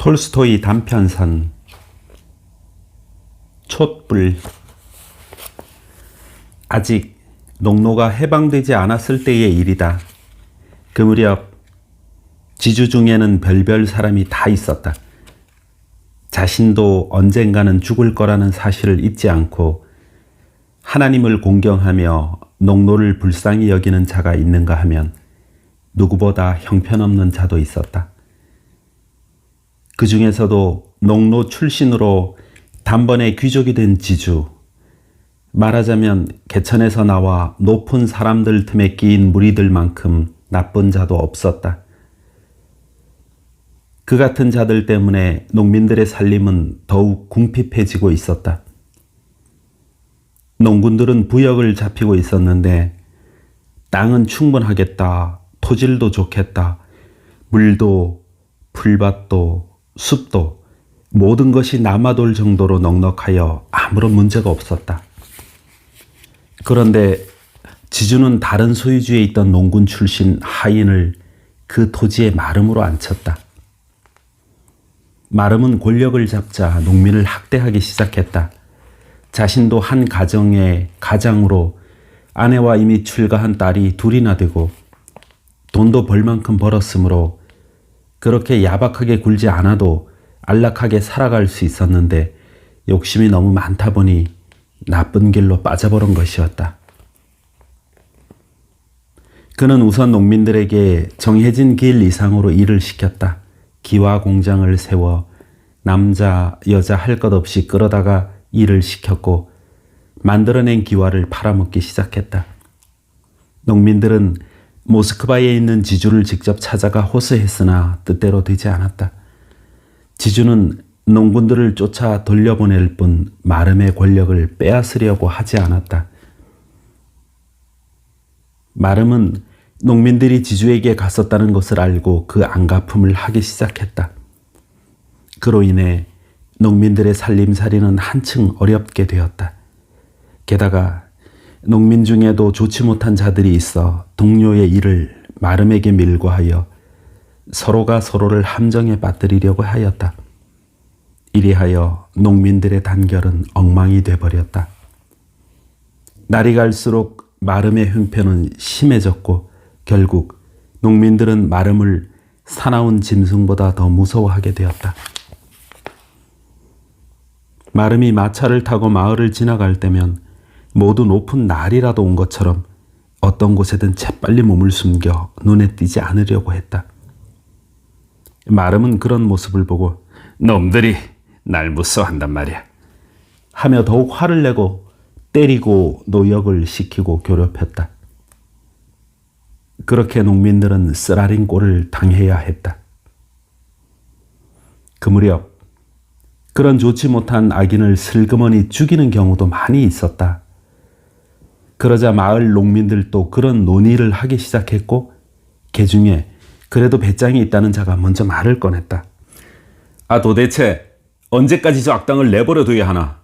톨스토이 단편선 촛불. 아직 농노가 해방되지 않았을 때의 일이다. 그 무렵 지주 중에는 별별 사람이 다 있었다. 자신도 언젠가는 죽을 거라는 사실을 잊지 않고 하나님을 공경하며 농노를 불쌍히 여기는 자가 있는가 하면 누구보다 형편없는 자도 있었다. 그 중에서도 농노 출신으로 단번에 귀족이 된 지주, 말하자면 개천에서 나와 높은 사람들 틈에 끼인 무리들만큼 나쁜 자도 없었다. 그 같은 자들 때문에 농민들의 살림은 더욱 궁핍해지고 있었다. 농군들은 부역을 잡히고 있었는데 땅은 충분하겠다, 토질도 좋겠다, 물도 풀밭도 숲도 모든 것이 남아돌 정도로 넉넉하여 아무런 문제가 없었다. 그런데 지주는 다른 소유주에 있던 농군 출신 하인을 그 토지에 마름으로 앉혔다. 마름은 권력을 잡자 농민을 학대하기 시작했다. 자신도 한 가정의 가장으로 아내와 이미 출가한 딸이 둘이나 되고 돈도 벌 만큼 벌었으므로 그렇게 야박하게 굴지 않아도 안락하게 살아갈 수 있었는데 욕심이 너무 많다 보니 나쁜 길로 빠져버린 것이었다. 그는 우선 농민들에게 정해진 길 이상으로 일을 시켰다. 기와 공장을 세워 남자 여자 할 것 없이 끌어다가 일을 시켰고 만들어낸 기와를 팔아먹기 시작했다. 농민들은 모스크바에 있는 지주를 직접 찾아가 호소했으나 뜻대로 되지 않았다. 지주는 농군들을 쫓아 돌려보낼 뿐 마름의 권력을 빼앗으려고 하지 않았다. 마름은 농민들이 지주에게 갔었다는 것을 알고 그 안갚음을 하기 시작했다. 그로 인해 농민들의 살림살이는 한층 어렵게 되었다. 게다가 농민 중에도 좋지 못한 자들이 있어 동료의 일을 마름에게 밀고 하여 서로가 서로를 함정에 빠뜨리려고 하였다. 이리하여 농민들의 단결은 엉망이 되어버렸다. 날이 갈수록 마름의 형편은 심해졌고 결국 농민들은 마름을 사나운 짐승보다 더 무서워하게 되었다. 마름이 마차를 타고 마을을 지나갈 때면 모두 높은 날이라도 온 것처럼 어떤 곳에든 재빨리 몸을 숨겨 눈에 띄지 않으려고 했다. 마름은 그런 모습을 보고 놈들이 날 무서워한단 말이야 하며 더욱 화를 내고 때리고 노역을 시키고 괴롭혔다. 그렇게 농민들은 쓰라린 꼴을 당해야 했다. 그 무렵 그런 좋지 못한 악인을 슬그머니 죽이는 경우도 많이 있었다. 그러자 마을 농민들도 그런 논의를 하기 시작했고 그 중에 그래도 배짱이 있다는 자가 먼저 말을 꺼냈다. 도대체 언제까지 저 악당을 내버려 둬야 하나?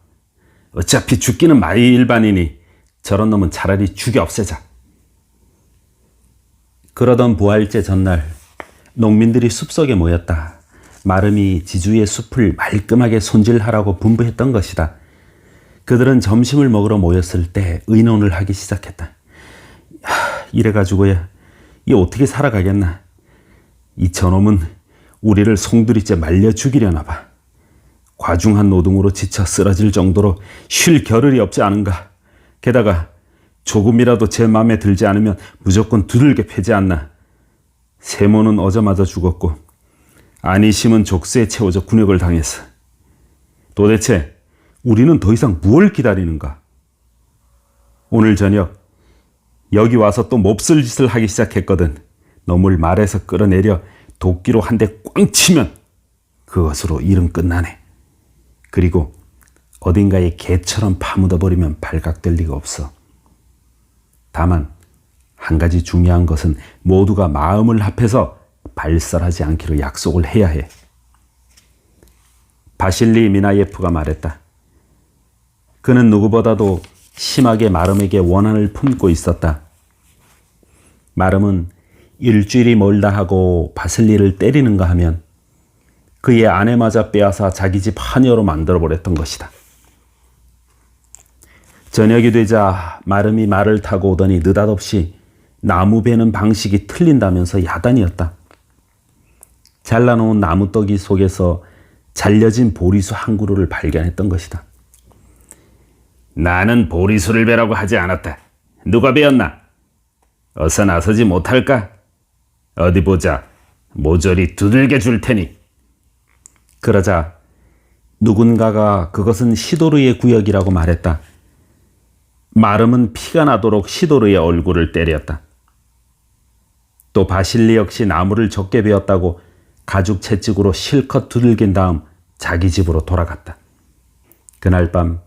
어차피 죽기는 마이 일반이니 저런 놈은 차라리 죽여 없애자. 그러던 부활제 전날 농민들이 숲속에 모였다. 마름이 지주의 숲을 말끔하게 손질하라고 분부했던 것이다. 그들은 점심을 먹으러 모였을 때 의논을 하기 시작했다. 이래가지고야 이 어떻게 살아가겠나. 이 저놈은 우리를 송두리째 말려 죽이려나 봐. 과중한 노동으로 지쳐 쓰러질 정도로 쉴 겨를이 없지 않은가. 게다가 조금이라도 제 마음에 들지 않으면 무조건 두들겨 패지 않나. 세모는 어저마저 죽었고 안희심은 족쇄에 채워져 군역을 당했어. 도대체 우리는 더 이상 무엇을 기다리는가? 오늘 저녁 여기 와서 또 몹쓸 짓을 하기 시작했거든. 놈을 말에서 끌어내려 도끼로 한 대 꽝 치면 그것으로 일은 끝나네. 그리고 어딘가에 개처럼 파묻어버리면 발각될 리가 없어. 다만 한 가지 중요한 것은 모두가 마음을 합해서 발설하지 않기로 약속을 해야 해. 바실리 미나예프가 말했다. 그는 누구보다도 심하게 마름에게 원한을 품고 있었다. 마름은 일주일이 멀다 하고 바슬리를 때리는가 하면 그의 아내마저 빼앗아 자기 집 하녀로 만들어버렸던 것이다. 저녁이 되자 마름이 말을 타고 오더니 느닷없이 나무 베는 방식이 틀린다면서 야단이었다. 잘라놓은 나무떡이 속에서 잘려진 보리수 한 그루를 발견했던 것이다. 나는 보리수를 베라고 하지 않았다. 누가 베었나? 어서 나서지 못할까? 어디 보자. 모조리 두들겨 줄 테니. 그러자 누군가가 그것은 시도르의 구역이라고 말했다. 마름은 피가 나도록 시도르의 얼굴을 때렸다. 또 바실리 역시 나무를 적게 베었다고 가죽 채찍으로 실컷 두들긴 다음 자기 집으로 돌아갔다. 그날 밤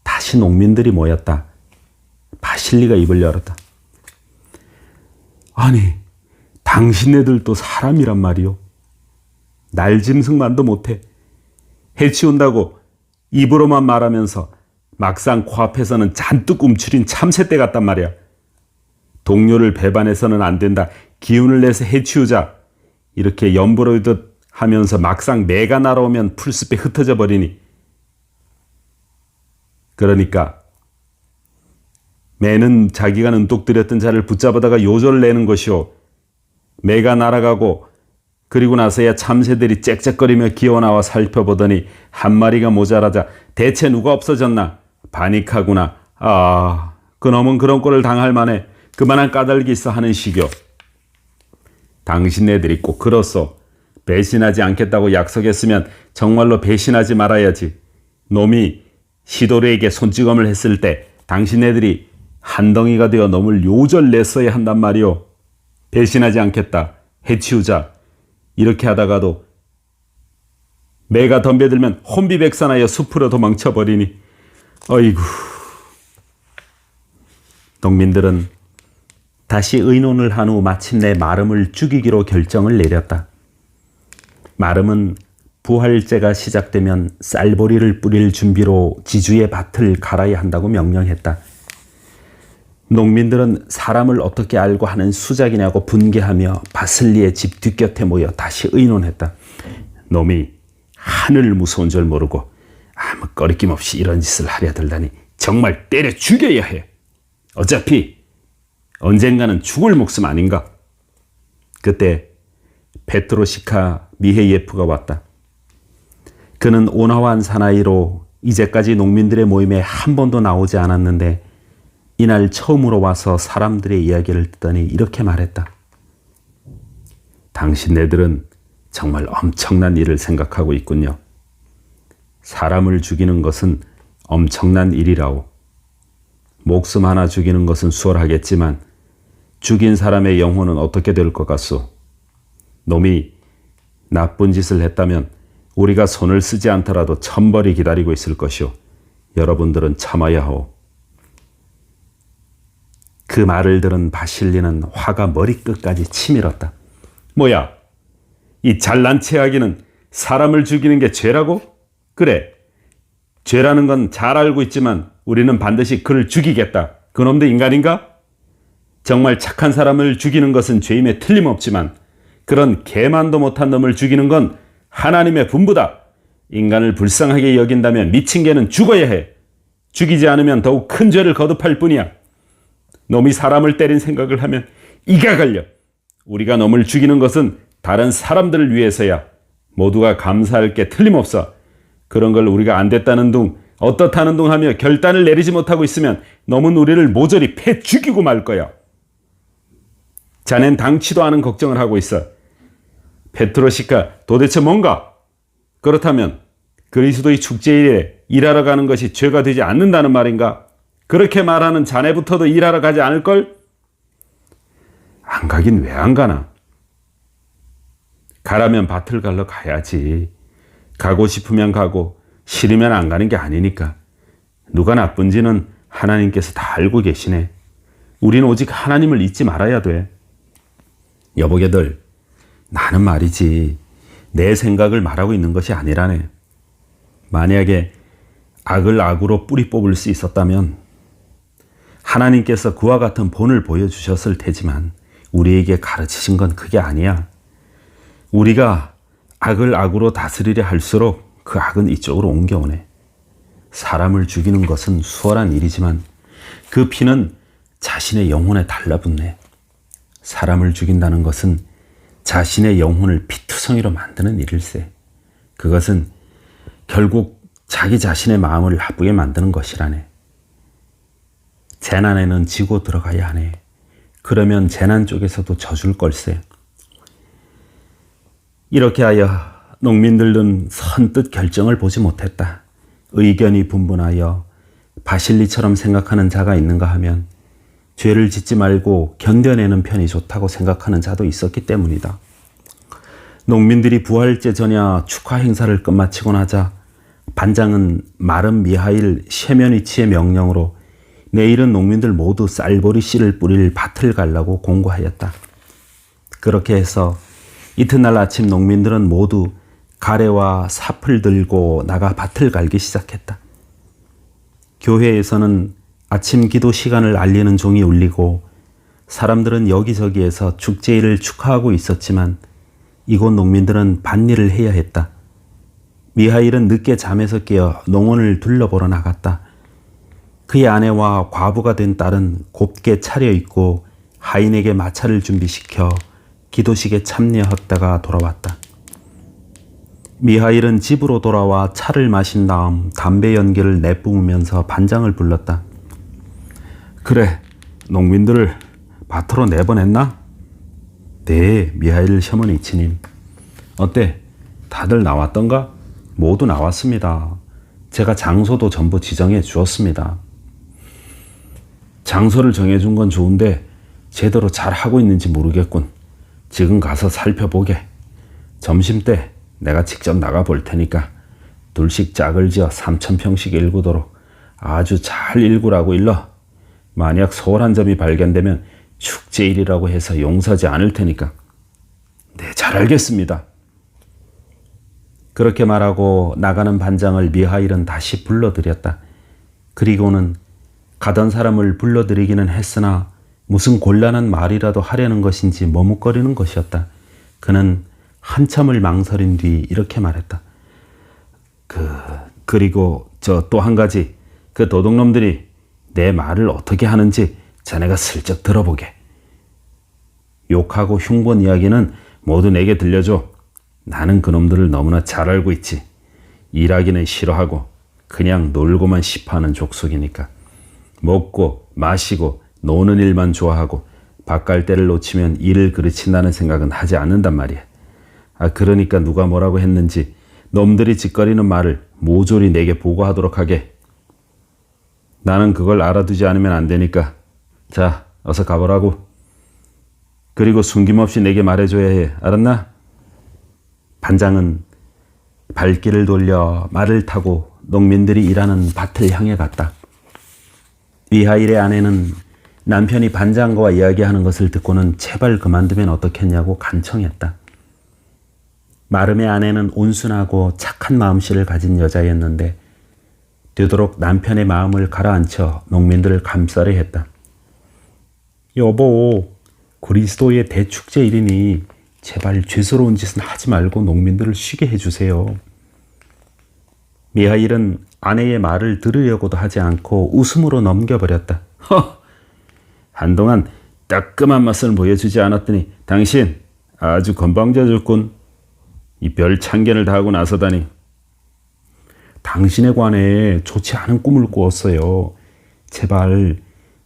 다시 농민들이 모였다. 바실리가 입을 열었다. 아니, 당신네들도 사람이란 말이오. 날짐승만도 못해. 해치운다고 입으로만 말하면서 막상 코앞에서는 잔뜩 움츠린 참새떼 같단 말이야. 동료를 배반해서는 안 된다. 기운을 내서 해치우자. 이렇게 연부르듯 하면서 막상 매가 날아오면 풀숲에 흩어져 버리니. 그러니까 매는 자기가 눈독 들였던 자를 붙잡아다가 요절을 내는 것이오. 매가 날아가고 그리고 나서야 참새들이 짹짹거리며 기어나와 살펴보더니 한 마리가 모자라자 대체 누가 없어졌나? 반익하구나. 아, 그놈은 그런 꼴을 당할 만해. 그만한 까닭이 있어 하는 시교. 당신네들이 꼭 그렇소. 배신하지 않겠다고 약속했으면 정말로 배신하지 말아야지. 놈이 시도르에게 손찌검을 했을 때 당신네들이 한 덩이가 되어 놈을 요절 냈어야 한단 말이오. 배신하지 않겠다. 해치우자. 이렇게 하다가도 매가 덤벼들면 혼비백산하여 숲으로 도망쳐버리니. 어이구. 농민들은 다시 의논을 한 후 마침내 마름을 죽이기로 결정을 내렸다. 마름은 부활제가 시작되면 쌀보리를 뿌릴 준비로 지주의 밭을 갈아야 한다고 명령했다. 농민들은 사람을 어떻게 알고 하는 수작이냐고 분개하며 바슬리의 집 뒷곁에 모여 다시 의논했다. 놈이 하늘 무서운 줄 모르고 아무 꺼리낌 없이 이런 짓을 하려 들다니 정말 때려 죽여야 해. 어차피 언젠가는 죽을 목숨 아닌가. 그때 페트로시카 미헤예프가 왔다. 그는 온화한 사나이로 이제까지 농민들의 모임에 한 번도 나오지 않았는데 이날 처음으로 와서 사람들의 이야기를 듣더니 이렇게 말했다. 당신네들은 정말 엄청난 일을 생각하고 있군요. 사람을 죽이는 것은 엄청난 일이라오. 목숨 하나 죽이는 것은 수월하겠지만 죽인 사람의 영혼은 어떻게 될 것 같소? 놈이 나쁜 짓을 했다면 우리가 손을 쓰지 않더라도 천벌이 기다리고 있을 것이오. 여러분들은 참아야 하오. 그 말을 들은 바실리는 화가 머리끝까지 치밀었다. 뭐야? 이 잘난 체하기는 사람을 죽이는 게 죄라고? 그래. 죄라는 건 잘 알고 있지만 우리는 반드시 그를 죽이겠다. 그놈도 인간인가? 정말 착한 사람을 죽이는 것은 죄임에 틀림없지만 그런 개만도 못한 놈을 죽이는 건 하나님의 분부다. 인간을 불쌍하게 여긴다면 미친 개는 죽어야 해. 죽이지 않으면 더욱 큰 죄를 거듭할 뿐이야. 놈이 사람을 때린 생각을 하면 이가 갈려. 우리가 놈을 죽이는 것은 다른 사람들을 위해서야. 모두가 감사할 게 틀림없어. 그런 걸 우리가 안 됐다는 둥 어떻다는 둥 하며 결단을 내리지 못하고 있으면 놈은 우리를 모조리 패 죽이고 말 거야. 자넨 당치도 않은 걱정을 하고 있어. 페트로시카 도대체 뭔가? 그렇다면 그리스도의 축제일에 일하러 가는 것이 죄가 되지 않는다는 말인가? 그렇게 말하는 자네부터도 일하러 가지 않을걸? 안 가긴 왜 안 가나? 가라면 밭을 갈러 가야지. 가고 싶으면 가고 싫으면 안 가는 게 아니니까. 누가 나쁜지는 하나님께서 다 알고 계시네. 우리는 오직 하나님을 잊지 말아야 돼. 여보게들, 나는 말이지 내 생각을 말하고 있는 것이 아니라네. 만약에 악을 악으로 뿌리 뽑을 수 있었다면 하나님께서 그와 같은 본을 보여주셨을 테지만 우리에게 가르치신 건 그게 아니야. 우리가 악을 악으로 다스리려 할수록 그 악은 이쪽으로 옮겨오네. 사람을 죽이는 것은 수월한 일이지만 그 피는 자신의 영혼에 달라붙네. 사람을 죽인다는 것은 자신의 영혼을 피투성이로 만드는 일일세. 그것은 결국 자기 자신의 마음을 나쁘게 만드는 것이라네. 재난에는 지고 들어가야 하네. 그러면 재난 쪽에서도 져줄 걸세. 이렇게 하여 농민들은 선뜻 결정을 보지 못했다. 의견이 분분하여 바실리처럼 생각하는 자가 있는가 하면 죄를 짓지 말고 견뎌내는 편이 좋다고 생각하는 자도 있었기 때문이다. 농민들이 부활제 전야 축하 행사를 끝마치고 나자 반장은 마름 미하일 셰면위치의 명령으로 내일은 농민들 모두 쌀보리 씨를 뿌릴 밭을 가려고 공고하였다. 그렇게 해서 이튿날 아침 농민들은 모두 가래와 삽을 들고 나가 밭을 갈기 시작했다. 교회에서는 아침 기도 시간을 알리는 종이 울리고 사람들은 여기저기에서 축제일을 축하하고 있었지만 이곳 농민들은 밭일을 해야 했다. 미하일은 늦게 잠에서 깨어 농원을 둘러보러 나갔다. 그의 아내와 과부가 된 딸은 곱게 차려입고 하인에게 마차를 준비시켜 기도식에 참여하다가 돌아왔다. 미하일은 집으로 돌아와 차를 마신 다음 담배 연기를 내뿜으면서 반장을 불렀다. 그래, 농민들을 밭으로 내보냈나? 네, 미하일 셔머니치님. 어때? 다들 나왔던가? 모두 나왔습니다. 제가 장소도 전부 지정해 주었습니다. 장소를 정해준 건 좋은데 제대로 잘 하고 있는지 모르겠군. 지금 가서 살펴보게. 점심때 내가 직접 나가 볼 테니까 둘씩 짝을 지어 3,000평씩 일구도록 아주 잘 일구라고 일러. 만약 소홀한 점이 발견되면 축제일이라고 해서 용서하지 않을 테니까. 네, 잘 알겠습니다. 그렇게 말하고 나가는 반장을 미하일은 다시 불러들였다. 그리고는 가던 사람을 불러들이기는 했으나 무슨 곤란한 말이라도 하려는 것인지 머뭇거리는 것이었다. 그는 한참을 망설인 뒤 이렇게 말했다. 그리고 저 또 한 가지, 그 도둑놈들이 내 말을 어떻게 하는지 자네가 슬쩍 들어보게. 욕하고 흉본 이야기는 모두 내게 들려줘. 나는 그놈들을 너무나 잘 알고 있지. 일하기는 싫어하고 그냥 놀고만 싶어하는 족속이니까. 먹고 마시고 노는 일만 좋아하고 바깔 때를 놓치면 일을 그르친다는 생각은 하지 않는단 말이야. 그러니까 누가 뭐라고 했는지 놈들이 짓거리는 말을 모조리 내게 보고하도록 하게. 나는 그걸 알아두지 않으면 안 되니까. 자, 어서 가보라고. 그리고 숨김없이 내게 말해줘야 해. 알았나? 반장은 발길을 돌려 말을 타고 농민들이 일하는 밭을 향해 갔다. 미하일의 아내는 남편이 반장과 이야기하는 것을 듣고는 제발 그만두면 어떻겠냐고 간청했다. 마름의 아내는 온순하고 착한 마음씨를 가진 여자였는데 되도록 남편의 마음을 가라앉혀 농민들을 감싸려 했다. 여보, 그리스도의 대축제일이니 제발 죄스러운 짓은 하지 말고 농민들을 쉬게 해주세요. 미하일은 아내의 말을 들으려고도 하지 않고 웃음으로 넘겨버렸다. 한동안 따끔한 맛을 보여주지 않았더니 당신 아주 건방져졌군. 이 별 참견을 다 하고 나서다니. 당신에 관해 좋지 않은 꿈을 꾸었어요. 제발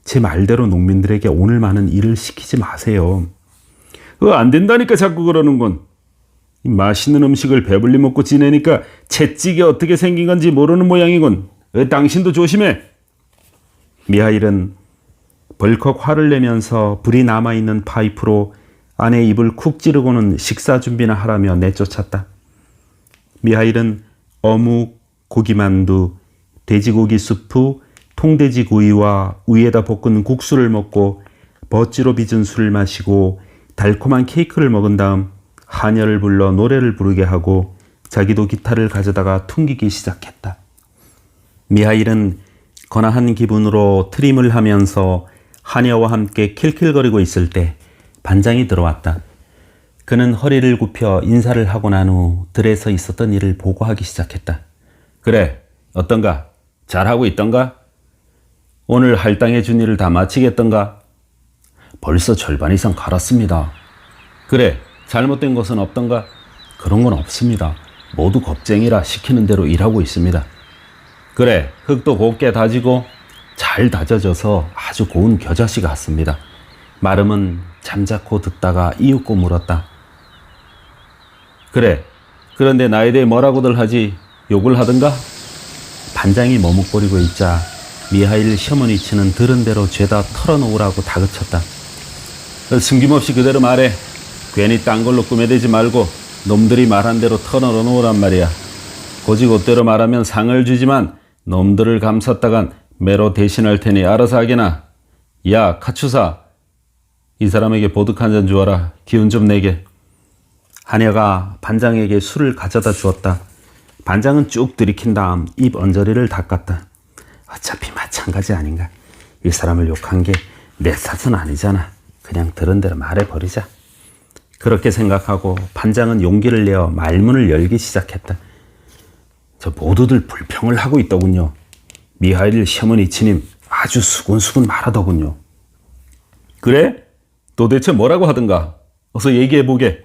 제 말대로 농민들에게 오늘만은 일을 시키지 마세요. 안 된다니까 자꾸 그러는군. 맛있는 음식을 배불리 먹고 지내니까 채찍이 어떻게 생긴 건지 모르는 모양이군. 당신도 조심해. 미하일은 벌컥 화를 내면서 불이 남아있는 파이프로 아내 입을 쿡 찌르고는 식사 준비나 하라며 내쫓았다. 미하일은 어묵, 고기만두, 돼지고기 수프, 통돼지 구이와 위에다 볶은 국수를 먹고 버찌로 빚은 술을 마시고 달콤한 케이크를 먹은 다음 하녀를 불러 노래를 부르게 하고 자기도 기타를 가져다가 퉁기기 시작했다. 미하일은 거나한 기분으로 트림을 하면서 하녀와 함께 킬킬거리고 있을 때 반장이 들어왔다. 그는 허리를 굽혀 인사를 하고 난 후 들에서 있었던 일을 보고하기 시작했다. 그래, 어떤가? 잘하고 있던가? 오늘 할당해 준 일을 다 마치겠던가? 벌써 절반 이상 갈았습니다. 그래, 잘못된 것은 없던가? 그런 건 없습니다. 모두 겁쟁이라 시키는 대로 일하고 있습니다. 그래, 흙도 곱게 다지고 잘 다져져서 아주 고운 겨자씨 같습니다. 마름은 잠자코 듣다가 이윽고 물었다. 그래, 그런데 나에 대해 뭐라고들 하지? 욕을 하든가? 반장이 머뭇거리고 있자 미하일 셔머니치는 들은 대로 죄다 털어놓으라고 다그쳤다. 숨김없이 그대로 말해. 괜히 딴 걸로 꾸며대지 말고 놈들이 말한 대로 털어놓으란 말이야. 고지곧대로 말하면 상을 주지만 놈들을 감쌌다간 매로 대신할 테니 알아서 하게나. 야, 카추사. 이 사람에게 보드카 한 잔 주어라. 기운 좀 내게. 하녀가 반장에게 술을 가져다 주었다. 반장은 쭉 들이킨 다음 입 언저리를 닦았다. 어차피 마찬가지 아닌가. 이 사람을 욕한 게 내 탓은 아니잖아. 그냥 들은 대로 말해버리자. 그렇게 생각하고 반장은 용기를 내어 말문을 열기 시작했다. 저 모두들 불평을 하고 있더군요. 미하일 셔머니치님 아주 수군수군 말하더군요. 그래? 도대체 뭐라고 하던가? 어서 얘기해보게.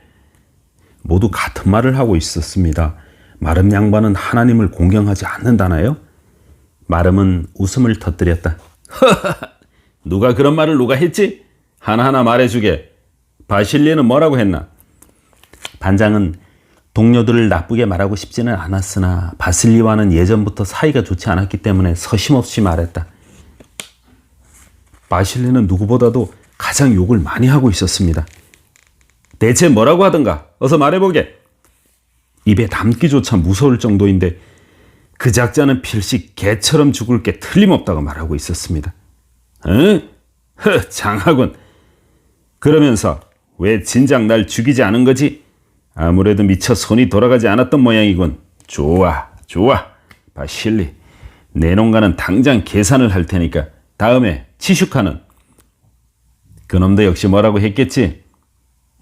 모두 같은 말을 하고 있었습니다. 마름 양반은 하나님을 공경하지 않는다나요? 마름은 웃음을 터뜨렸다. 누가 그런 말을 누가 했지? 하나하나 말해주게. 바실리는 뭐라고 했나? 반장은 동료들을 나쁘게 말하고 싶지는 않았으나 바실리와는 예전부터 사이가 좋지 않았기 때문에 서심없이 말했다. 바실리는 누구보다도 가장 욕을 많이 하고 있었습니다. 대체 뭐라고 하던가? 어서 말해보게. 입에 담기조차 무서울 정도인데 그 작자는 필시 개처럼 죽을 게 틀림없다고 말하고 있었습니다. 응? 장하군. 그러면서 왜 진작 날 죽이지 않은 거지? 아무래도 미처 손이 돌아가지 않았던 모양이군. 좋아. 바실리, 내 농가는 당장 계산을 할 테니까 다음에 치슈카는? 그놈도 역시 뭐라고 했겠지?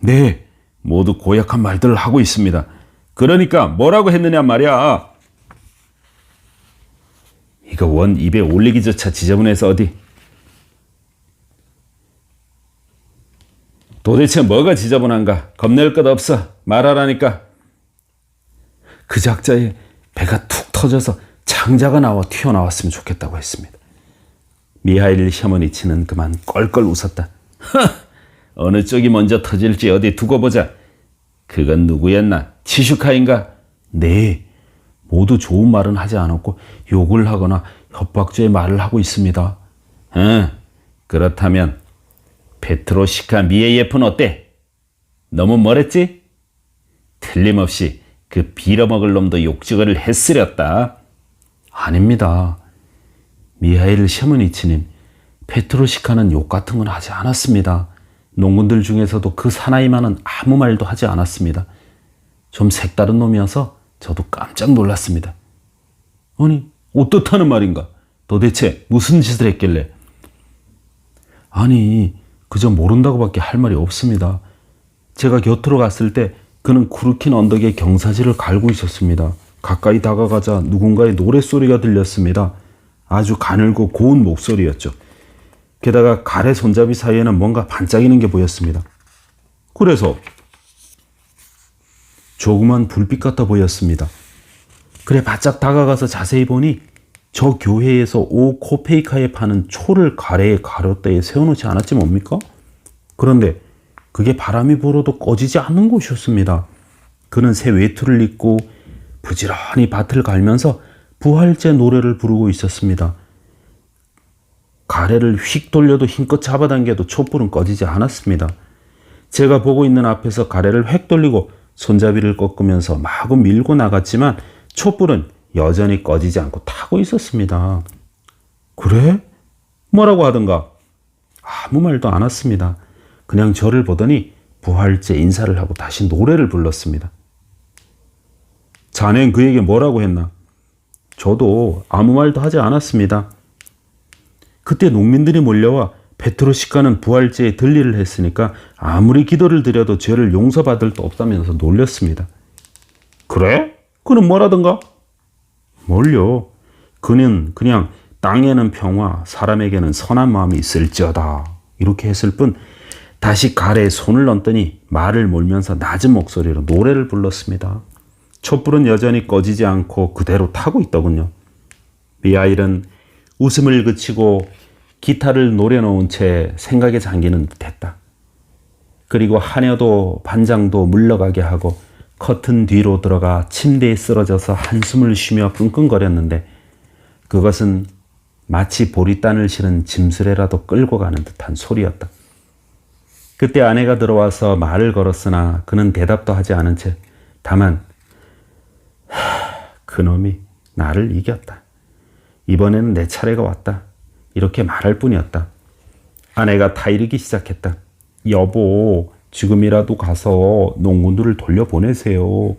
네, 모두 고약한 말들을 하고 있습니다. 그러니까 뭐라고 했느냐 말이야. 이거 원 입에 올리기조차 지저분해서 어디. 도대체 뭐가 지저분한가? 겁낼 것 없어. 말하라니까. 그 작자의 배가 툭 터져서 창자가 나와 튀어나왔으면 좋겠다고 했습니다. 미하일 셔머니치는 그만 껄껄 웃었다. 어느 쪽이 먼저 터질지 어디 두고 보자. 그건 누구였나? 치슈카인가? 네, 모두 좋은 말은 하지 않았고 욕을 하거나 협박죄의 말을 하고 있습니다. 그렇다면 페트로시카 미에예프는 어때? 너무 뭐랬지? 틀림없이 그 빌어먹을 놈도 욕지거리를 했으렸다. 아닙니다. 미하일 셔머니치님, 페트로시카는 욕 같은 건 하지 않았습니다. 농군들 중에서도 그 사나이만은 아무 말도 하지 않았습니다. 좀 색다른 놈이어서 저도 깜짝 놀랐습니다. 아니, 어떻다는 말인가? 도대체 무슨 짓을 했길래? 아니, 그저 모른다고밖에 할 말이 없습니다. 제가 곁으로 갔을 때 그는 쿠르킨 언덕에 경사지를 갈고 있었습니다. 가까이 다가가자 누군가의 노랫소리가 들렸습니다. 아주 가늘고 고운 목소리였죠. 게다가 가래 손잡이 사이에는 뭔가 반짝이는 게 보였습니다. 그래서 조그만 불빛 같아 보였습니다. 그래 바짝 다가가서 자세히 보니 저 교회에서 5코페이카에 파는 초를 가래의 가로대에 세워놓지 않았지 뭡니까? 그런데 그게 바람이 불어도 꺼지지 않는 곳이었습니다. 그는 새 외투를 입고 부지런히 밭을 갈면서 부활제 노래를 부르고 있었습니다. 가래를 휙 돌려도 힘껏 잡아당겨도 촛불은 꺼지지 않았습니다. 제가 보고 있는 앞에서 가래를 획 돌리고 손잡이를 꺾으면서 마구 밀고 나갔지만 촛불은 여전히 꺼지지 않고 타고 있었습니다. 그래? 뭐라고 하던가? 아무 말도 안 했습니다. 그냥 저를 보더니 부활제 인사를 하고 다시 노래를 불렀습니다. 자넨 그에게 뭐라고 했나? 저도 아무 말도 하지 않았습니다. 그때 농민들이 몰려와 베트로시카는 부활제에 들리를 했으니까 아무리 기도를 드려도 죄를 용서받을 수 없다면서 놀렸습니다. 그래? 그는 뭐라던가? 뭘요? 그는 그냥 땅에는 평화, 사람에게는 선한 마음이 있을지어다. 이렇게 했을 뿐 다시 가래에 손을 얹더니 말을 몰면서 낮은 목소리로 노래를 불렀습니다. 촛불은 여전히 꺼지지 않고 그대로 타고 있더군요. 미하일은 웃음을 그치고 기타를 노려놓은 채 생각에 잠기는 듯했다. 그리고 하녀도 반장도 물러가게 하고 커튼 뒤로 들어가 침대에 쓰러져서 한숨을 쉬며 끙끙거렸는데 그것은 마치 보리단을 실은 짐수레라도 끌고 가는 듯한 소리였다. 그때 아내가 들어와서 말을 걸었으나 그는 대답도 하지 않은 채 다만 그놈이 나를 이겼다. 이번에는 내 차례가 왔다. 이렇게 말할 뿐이었다. 아내가 타이르기 시작했다. 여보, 지금이라도 가서 농군들을 돌려보내세요.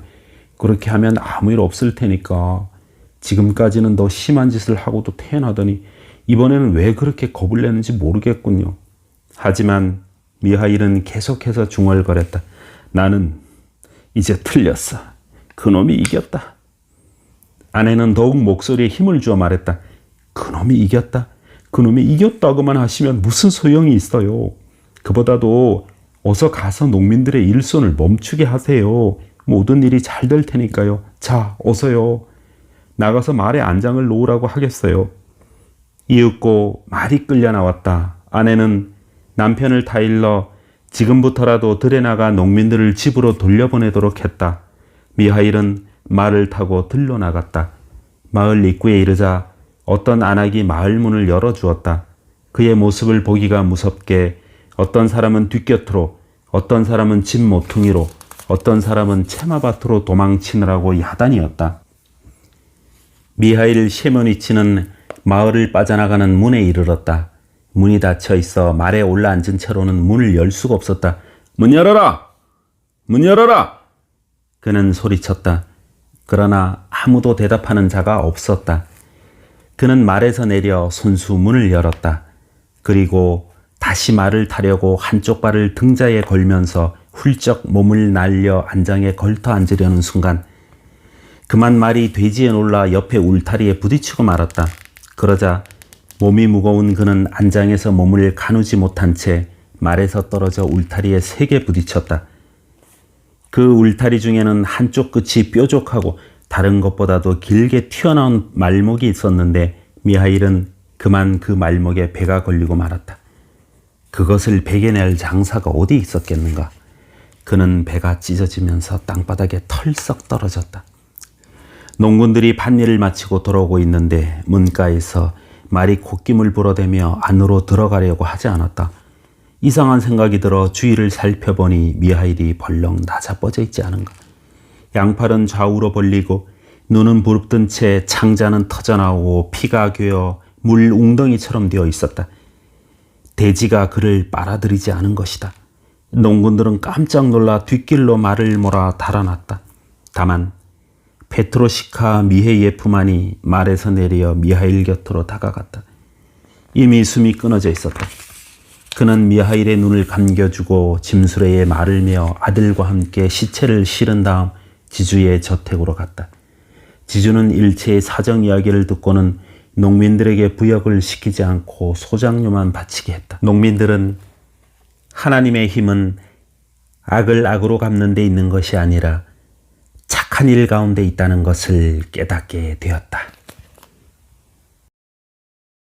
그렇게 하면 아무 일 없을 테니까. 지금까지는 더 심한 짓을 하고도 태어나더니 이번에는 왜 그렇게 겁을 내는지 모르겠군요. 하지만 미하일은 계속해서 중얼거렸다. 나는 이제 틀렸어. 그놈이 이겼다. 아내는 더욱 목소리에 힘을 주어 말했다. 그놈이 이겼다? 그놈이 이겼다고만 하시면 무슨 소용이 있어요. 그보다도 어서 가서 농민들의 일손을 멈추게 하세요. 모든 일이 잘 될 테니까요. 자, 어서요. 나가서 말에 안장을 놓으라고 하겠어요. 이윽고 말이 끌려 나왔다. 아내는 남편을 타일러 지금부터라도 들에 나가 농민들을 집으로 돌려보내도록 했다. 미하일은 말을 타고 들로 나갔다. 마을 입구에 이르자 어떤 안악이 마을 문을 열어주었다. 그의 모습을 보기가 무섭게 어떤 사람은 뒷곁으로, 어떤 사람은 집 모퉁이로, 어떤 사람은 채마밭으로 도망치느라고 야단이었다. 미하일 셰머니치는 마을을 빠져나가는 문에 이르렀다. 문이 닫혀 있어 말에 올라앉은 채로는 문을 열 수가 없었다. 문 열어라! 문 열어라! 그는 소리쳤다. 그러나 아무도 대답하는 자가 없었다. 그는 말에서 내려 손수 문을 열었다. 그리고 다시 말을 타려고 한쪽 발을 등자에 걸면서 훌쩍 몸을 날려 안장에 걸터 앉으려는 순간 그만 말이 돼지에 놀라 옆에 울타리에 부딪히고 말았다. 그러자 몸이 무거운 그는 안장에서 몸을 가누지 못한 채 말에서 떨어져 울타리에 세게 부딪혔다. 그 울타리 중에는 한쪽 끝이 뾰족하고 다른 것보다도 길게 튀어나온 말목이 있었는데 미하일은 그만 그 말목에 배가 걸리고 말았다. 그것을 베겨낼 장사가 어디 있었겠는가. 그는 배가 찢어지면서 땅바닥에 털썩 떨어졌다. 농군들이 밭일을 마치고 돌아오고 있는데 문가에서 말이 콧김을 불어대며 안으로 들어가려고 하지 않았다. 이상한 생각이 들어 주위를 살펴보니 미하일이 벌렁 낮아뻗어 있지 않은가. 양팔은 좌우로 벌리고 눈은 부릅뜬 채 창자는 터져나오고 피가 괴어 물 웅덩이처럼 되어 있었다. 돼지가 그를 빨아들이지 않은 것이다. 농군들은 깜짝 놀라 뒷길로 말을 몰아 달아났다. 다만 페트로시카 미헤예프만이 말에서 내려 미하일 곁으로 다가갔다. 이미 숨이 끊어져 있었다. 그는 미하일의 눈을 감겨주고 짐수레에 말을 메어 아들과 함께 시체를 실은 다음 지주의 저택으로 갔다. 지주는 일체의 사정 이야기를 듣고는 농민들에게 부역을 시키지 않고 소장료만 바치게 했다. 농민들은 하나님의 힘은 악을 악으로 갚는 데 있는 것이 아니라 착한 일 가운데 있다는 것을 깨닫게 되었다.